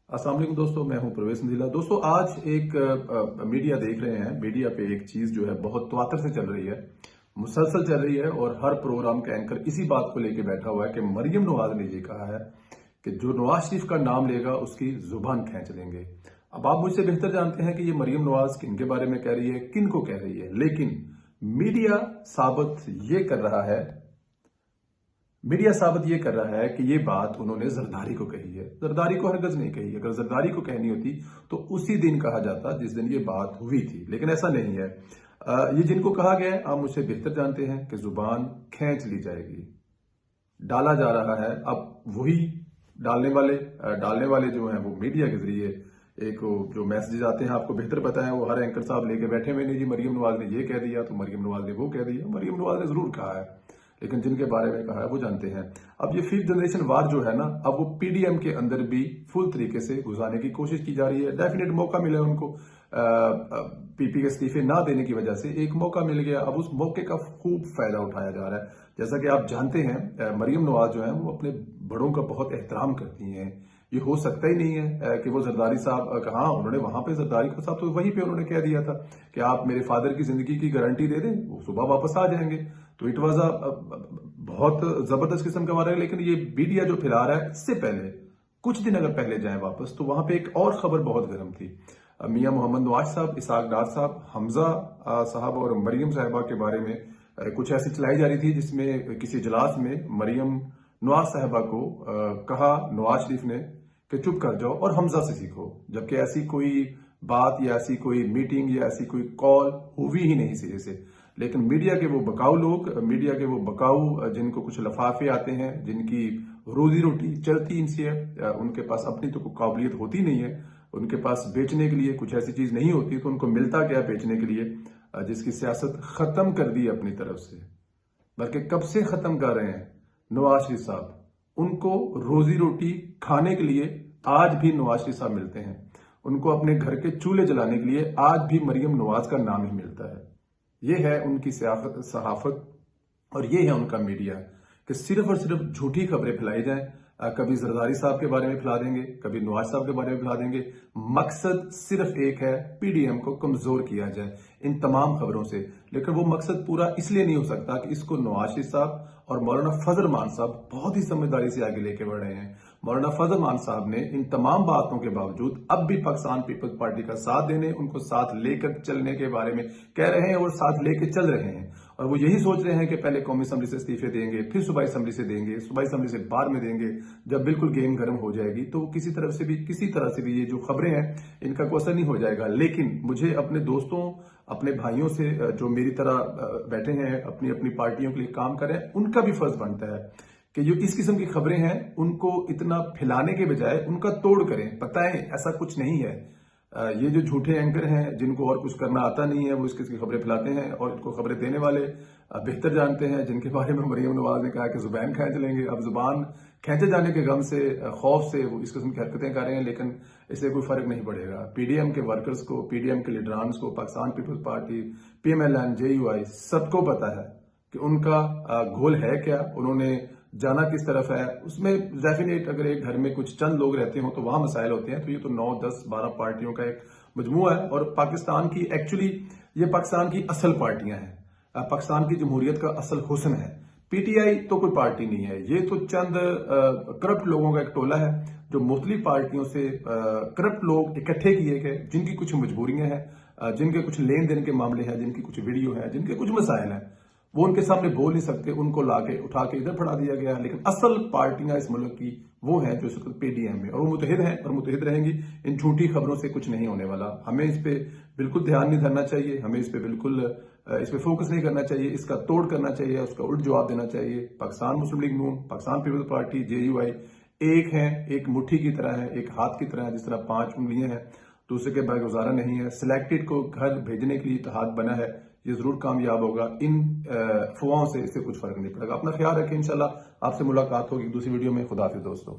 अस्सलाम वालेकुम दोस्तों, मैं हूं प्रवेश नदीला। दोस्तों आज एक मीडिया देख रहे हैं, मीडिया पे एक चीज जो है बहुत तवातर से चल रही है, मुसलसल चल रही है और हर प्रोग्राम का एंकर इसी बात को लेके बैठा हुआ है कि मरियम नवाज ने ये कहा है कि जो नवाज शरीफ का नाम लेगा उसकी जुबान खींच लेंगे। अब आप मुझसे बेहतर जानते हैं कि ये मरियम नवाज किन के बारे में कह रही है, किन को कह रही है, लेकिन मीडिया साबित ये कर रहा है मीडिया साबित ये कर रहा है कि ये बात उन्होंने जरदारी को कही है। जरदारी को हरगज नहीं कही। अगर जरदारी को कहनी होती तो उसी दिन कहा जाता जिस दिन ये बात हुई थी, लेकिन ऐसा नहीं है। ये जिनको कहा गया है आप मुझसे बेहतर जानते हैं कि जुबान खींच ली जाएगी, डाला जा रहा है। अब वही डालने वाले जो हैं वो मीडिया के जरिए एक जो मैसेजेस आते हैं, आपको बेहतर पता है, वो हर एंकर साहब लेके बैठे हुए नहीं जी मरियम नवाज ने ये कह दिया तो मरियम नवाज ने वो कह दिया। मरियम नवाज ने जरूर कहा है, लेकिन जिनके बारे में कहा है वो जानते हैं। अब ये फिफ्थ जनरेशन वार जो है ना, अब वो पीडीएम के अंदर भी फुल तरीके से घुसाने की कोशिश की जा रही है। डेफिनेट मौका मिला उनको, पीपी के इस्तीफे ना देने की वजह से एक मौका मिल गया। अब उस मौके का खूब फायदा उठाया जा रहा है। जैसा कि आप जानते हैं मरियम नवाज जो है वो अपने बड़ों का बहुत एहतराम करती हैं। ये हो सकता ही नहीं है कि वो जरदारी साहब हाँ, उन्होंने वहां पे जरदारी को साहब तो वहीं पे उन्होंने कह दिया था कि आप मेरे फादर की जिंदगी की गारंटी दे दें, वो सुबह वापस आ जाएंगे। तो इट वॉज बहुत जबरदस्त किस्म का वार है। लेकिन ये मीडिया जो फैला रहा है, इससे पहले कुछ दिन अगर पहले जाए वापस तो वहां पे एक और खबर बहुत गर्म थी। मियां मोहम्मद नवाज साहब, इसहाक डार साहब, हमजा साहब और मरियम साहिबा के बारे में कुछ ऐसी चलाई जा रही थी जिसमें किसी इजलास में मरियम नवाज साहिबा को कहा नवाज शरीफ ने कि चुप कर जाओ और हमजा से सीखो, जबकि ऐसी कोई बात या ऐसी कोई मीटिंग या ऐसी कोई कॉल हुई ही नहीं सिरे से। लेकिन मीडिया के वो बकाऊ लोग, मीडिया के वो बकाऊ जिनको कुछ लफाफे आते हैं, जिनकी रोजी रोटी चलती इनसे है, उनके पास अपनी तो कोई काबिलियत होती नहीं है, उनके पास बेचने के लिए कुछ ऐसी चीज नहीं होती, तो उनको मिलता क्या बेचने के लिए, जिसकी सियासत खत्म कर दी अपनी तरफ से। बल्कि कब से खत्म कर रहे हैं नवाज शरीफ साहब। उनको रोजी रोटी खाने के लिए आज भी नवाज शरीफ साहब मिलते हैं। उनको अपने घर के चूल्हे जलाने के लिए आज भी मरियम नवाज का नाम ही मिलता है। ये है उनकी सहाफत और ये है उनका मीडिया कि सिर्फ और सिर्फ झूठी खबरें फैलाई जाएं। कभी जरदारी साहब के बारे में फैला देंगे, कभी नवाज साहब के बारे में फैला देंगे। मकसद सिर्फ एक है, पीडीएम को कमजोर किया जाए इन तमाम खबरों से। लेकिन वो मकसद पूरा इसलिए नहीं हो सकता कि इसको नवाज शरीफ साहब और मौलाना फजल मान साहब बहुत ही समझदारी से आगे लेके बढ़ रहे हैं। मौलाना फजल मान साहब ने इन तमाम बातों के बावजूद अब भी पाकिस्तान पीपल्स पार्टी का साथ देने, उनको साथ लेकर चलने के बारे में कह रहे हैं और साथ लेके चल रहे हैं। और वो यही सोच रहे हैं कि पहले कौमी असम्बली से इस्तीफे देंगे, फिर सूबाई असम्बली से देंगे, सूबाई असम्बली से बाद में देंगे। जब बिल्कुल गेम गर्म हो जाएगी तो किसी तरह से भी ये जो खबरें हैं इनका कोई असर नहीं हो जाएगा। लेकिन मुझे अपने दोस्तों, अपने भाइयों से जो मेरी तरह बैठे हैं, अपनी अपनी पार्टियों के लिए काम कर रहे हैं, उनका भी फर्ज बनता है कि जो इस किस्म की खबरें हैं उनको इतना फैलाने के बजाय उनका तोड़ करें, बताएं ऐसा कुछ नहीं है। ये जो झूठे एंकर हैं जिनको और कुछ करना आता नहीं है, वो इस किस्म की खबरें फैलाते हैं और इनको खबरें देने वाले बेहतर जानते हैं, जिनके बारे में मरियम नवाज ने कहा कि जुबान खींच लेंगे। अब जुबान खींचे जाने के गम से, खौफ से वो इस किस्म की हरकतें कर रहे हैं, लेकिन इससे कोई फर्क नहीं पड़ेगा। पीडीएम के वर्कर्स को, पीडीएम के लीडरान्स को, Pakistan Peoples Party, PMLN, JUI सबको पता है कि उनका गोल है क्या, उन्होंने जाना किस तरफ है। उसमें डेफिनेट अगर एक घर में कुछ चंद लोग रहते हो तो वहां मसाइल होते हैं, तो ये तो 9, 10, 12 पार्टियों का एक मजमुआ है। और पाकिस्तान की एक्चुअली ये पाकिस्तान की असल पार्टियां हैं, पाकिस्तान की जमहूरियत का असल हुस्न है। पीटीआई तो कोई पार्टी नहीं है, ये तो चंद करप्ट लोगों का एक टोला है जो मुख्तलिफ पार्टियों से करप्ट लोग इकट्ठे किए गए, जिनकी कुछ मजबूरियां हैं, जिनके कुछ लेन देन के मामले हैं, जिनकी कुछ वीडियो है, जिनके कुछ मसाइल हैं, वो उनके सामने बोल नहीं सकते, उनको लाके उठा के इधर फड़ा दिया गया। लेकिन असल पार्टियां इस मुल्क की वो हैं जो इस वक्त पीडीएम में, और वो मुतहिद हैं और मुतहिद रहेंगी। इन झूठी खबरों से कुछ नहीं होने वाला। हमें इस पे बिल्कुल ध्यान नहीं धरना चाहिए, हमें इस पे फोकस नहीं करना चाहिए, इसका तोड़ करना चाहिए, उसका उल्ट जवाब देना चाहिए। पाकिस्तान मुस्लिम लीग नून, पाकिस्तान पीपल्स पार्टी, जेयूआई एक है, एक मुट्ठी की तरह है, एक हाथ की तरह है। जिस तरह 5 उंगलियां हैं, दूसरे के बगैर गुजारा नहीं है। सिलेक्टेड को घर भेजने के लिए इत्तेहाद बना है, ये जरूर कामयाब होगा। इन अफवाहों से इससे कुछ फर्क नहीं पड़ेगा। अपना ख्याल रखें, इंशाल्लाह आपसे मुलाकात होगी दूसरी वीडियो में। खुदा हाफिज़ दोस्तों।